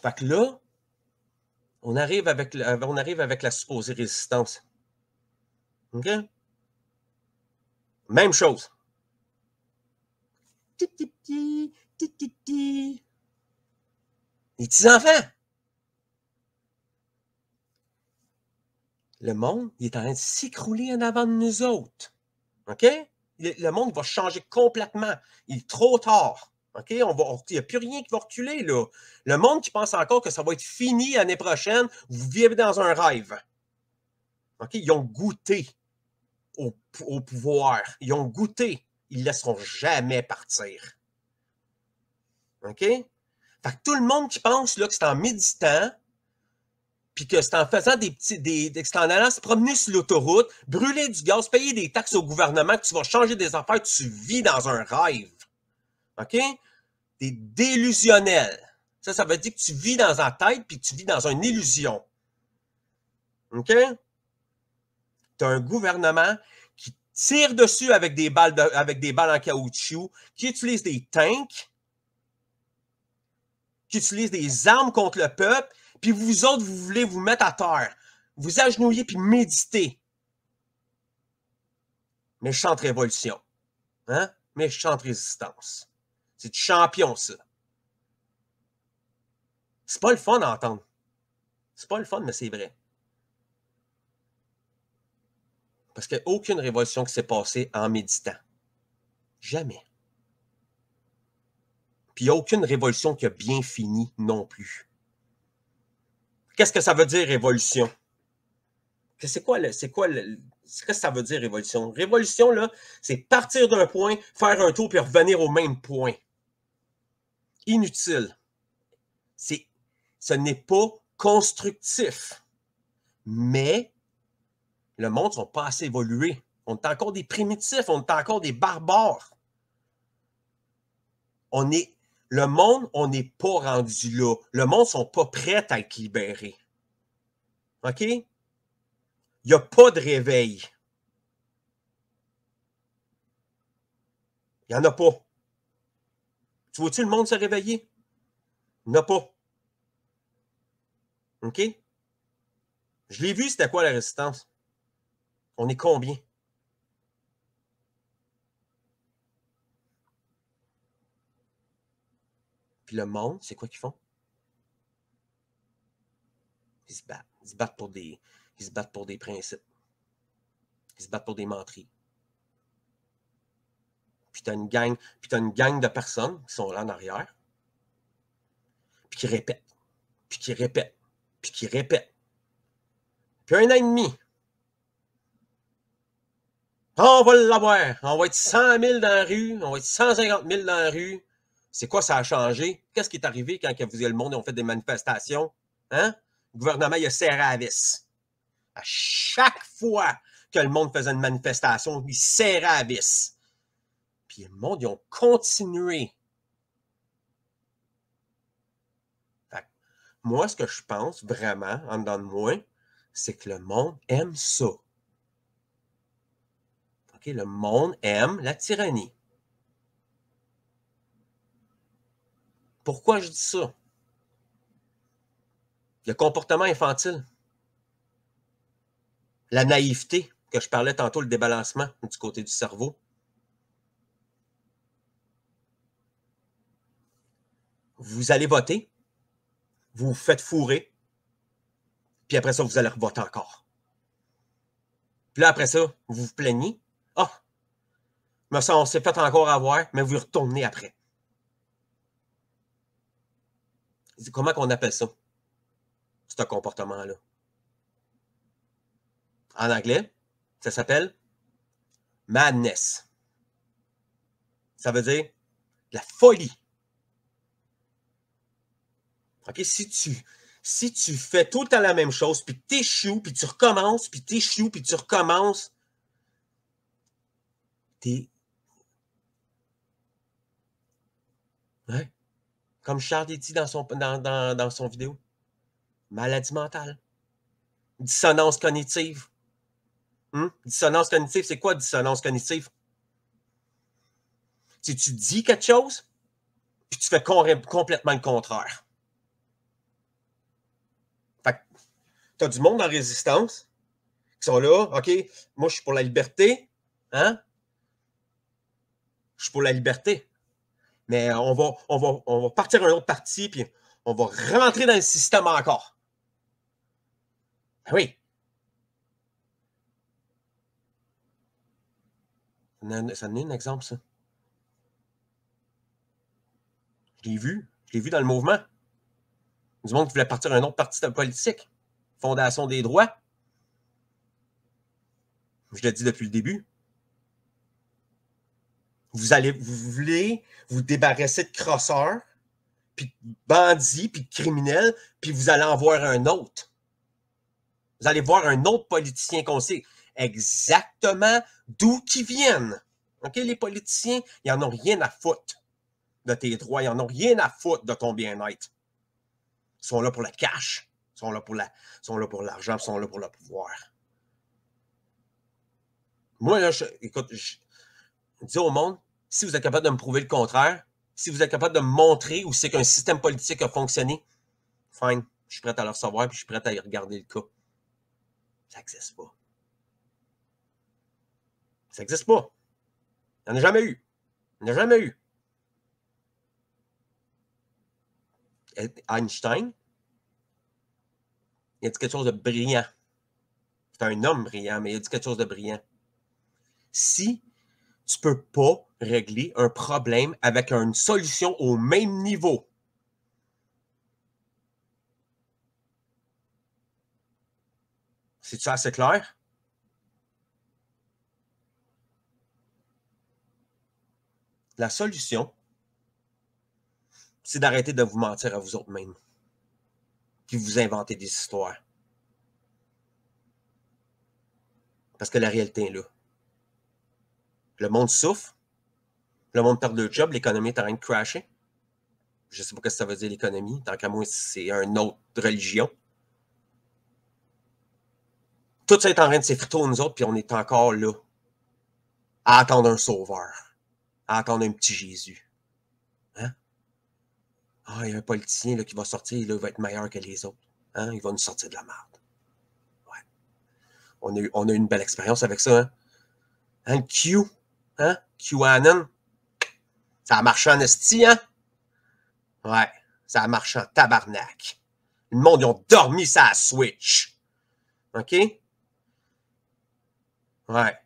Fait que là, on arrive avec la supposée résistance. OK? Même chose. Les petits-enfants. Le monde, il est en train de s'écrouler en avant de nous autres. OK? Le monde va changer complètement. Il est trop tard. OK? Il n'y a plus rien qui va reculer, là. Le monde qui pense encore que ça va être fini l'année prochaine, vous vivez dans un rêve. OK? Ils ont goûté au pouvoir. Ils ont goûté. Ils ne laisseront jamais partir. OK? Fait que tout le monde qui pense là, que c'est en méditant, puis que c'est en faisant c'est en allant se promener sur l'autoroute, brûler du gaz, payer des taxes au gouvernement, que tu vas changer des affaires, tu vis dans un rêve. OK? T'es délusionnel. Ça veut dire que tu vis dans ta tête, puis que tu vis dans une illusion. OK? T'as un gouvernement qui tire dessus avec des balles en caoutchouc, qui utilise des tanks, qui utilise des armes contre le peuple, puis vous autres, vous voulez vous mettre à terre, vous agenouiller puis méditer. Méchante révolution. Hein? Méchante résistance. C'est du champion, ça. C'est pas le fun à entendre. C'est pas le fun, mais c'est vrai. Parce qu'il n'y a aucune révolution qui s'est passée en méditant. Jamais. Puis il n'y a aucune révolution qui a bien fini non plus. Qu'est-ce que ça veut dire, révolution? Qu'est-ce que ça veut dire, révolution? Révolution, là, c'est partir d'un point, faire un tour, puis revenir au même point. Inutile. Ce n'est pas constructif. Mais le monde ne sont pas assez évolués. On est encore des primitifs, on est encore des barbares. Le monde, on n'est pas rendu là. Le monde ne sont pas prêts à être libérés. OK? Il n'y a pas de réveil. Il n'y en a pas. Tu vois-tu le monde se réveiller? Il n'y en a pas. OK? Je l'ai vu, c'était quoi la résistance? On est combien? Puis le monde, c'est quoi qu'ils font? Ils se battent. Ils se battent pour des principes. Ils se battent pour des menteries. Puis t'as une gang de personnes qui sont là en arrière, puis qui répètent, puis qui répètent, puis qui répètent. Puis 1 an et demi. On va l'avoir. On va être 100 000 dans la rue. On va être 150 000 dans la rue. C'est quoi ça a changé? Qu'est-ce qui est arrivé quand vous le monde ont fait des manifestations? Hein? Le gouvernement, il a serré à la vis. À chaque fois que le monde faisait une manifestation, il serrait à la vis. Puis le monde, ils ont continué. Fait que, moi, ce que je pense vraiment, en dedans de moi, c'est que le monde aime ça. Okay? Le monde aime la tyrannie. Pourquoi je dis ça? Le comportement infantile. La naïveté, que je parlais tantôt, le débalancement du côté du cerveau. Vous allez voter, vous vous faites fourrer, puis après ça, vous allez revoter encore. Puis là, après ça, vous vous plaignez. Ah, mais ça, on s'est fait encore avoir, mais vous retournez après. Comment qu'on appelle ça, ce comportement-là? En anglais, ça s'appelle madness. Ça veut dire la folie. OK? Si tu fais tout le temps la même chose, puis t'échoues, puis tu recommences, puis t'échoues, puis tu recommences, t'es... Ouais. Comme Charles dit dans son vidéo. Maladie mentale. Dissonance cognitive. Dissonance cognitive, c'est quoi dissonance cognitive? Si tu dis quelque chose, puis tu fais complètement le contraire. tu as du monde en résistance qui sont là, OK, moi, je suis pour la liberté, hein? Je suis pour la liberté. Mais on va partir un autre parti, puis on va rentrer dans le système encore. Ben oui. Ça en est un exemple, ça. Je l'ai vu dans le mouvement. Du monde qui voulait partir un autre parti politique. Fondation des droits. Je l'ai dit depuis le début. Vous voulez vous débarrasser de crosseurs, puis de bandits, puis de criminels, puis vous allez en voir un autre. Vous allez voir un autre politicien qu'on sait exactement d'où qu'ils viennent. OK, les politiciens, ils n'en ont rien à foutre de tes droits, ils n'en ont rien à foutre de ton bien-être. Ils sont là pour le cash, ils sont là pour l'argent, ils sont là pour le pouvoir. Moi, là, écoute, je dis au monde, si vous êtes capable de me prouver le contraire, si vous êtes capable de me montrer où c'est qu'un système politique a fonctionné, fine, je suis prêt à le recevoir, puis je suis prêt à y regarder le cas. Ça n'existe pas. Ça n'existe pas. Il n'y en a jamais eu. Il n'y en a jamais eu. Einstein, il a dit quelque chose de brillant. C'est un homme brillant, mais il a dit quelque chose de brillant. Si tu ne peux pas régler un problème avec une solution au même niveau, c'est-tu assez clair? La solution, c'est d'arrêter de vous mentir à vous autres mêmes. Puis vous inventer des histoires. Parce que la réalité est là. Le monde souffre. Le monde perd le job. L'économie est en train de crasher. Je ne sais pas ce que ça veut dire l'économie. Tant qu'à moi, c'est une autre religion. Tout ça est en train de s'effriter nous autres, puis on est encore là. À attendre un sauveur. À attendre un petit Jésus. Hein? Ah, il y a un politicien là, qui va sortir, là, il va être meilleur que les autres. Hein? Il va nous sortir de la merde. Ouais. On a eu une belle expérience avec ça. Hein? Hein? Q. Hein? QAnon. Ça a marché en esti, hein? Ouais. Ça a marché en tabarnak. Le monde, ils ont dormi ça à Switch. OK? Ouais.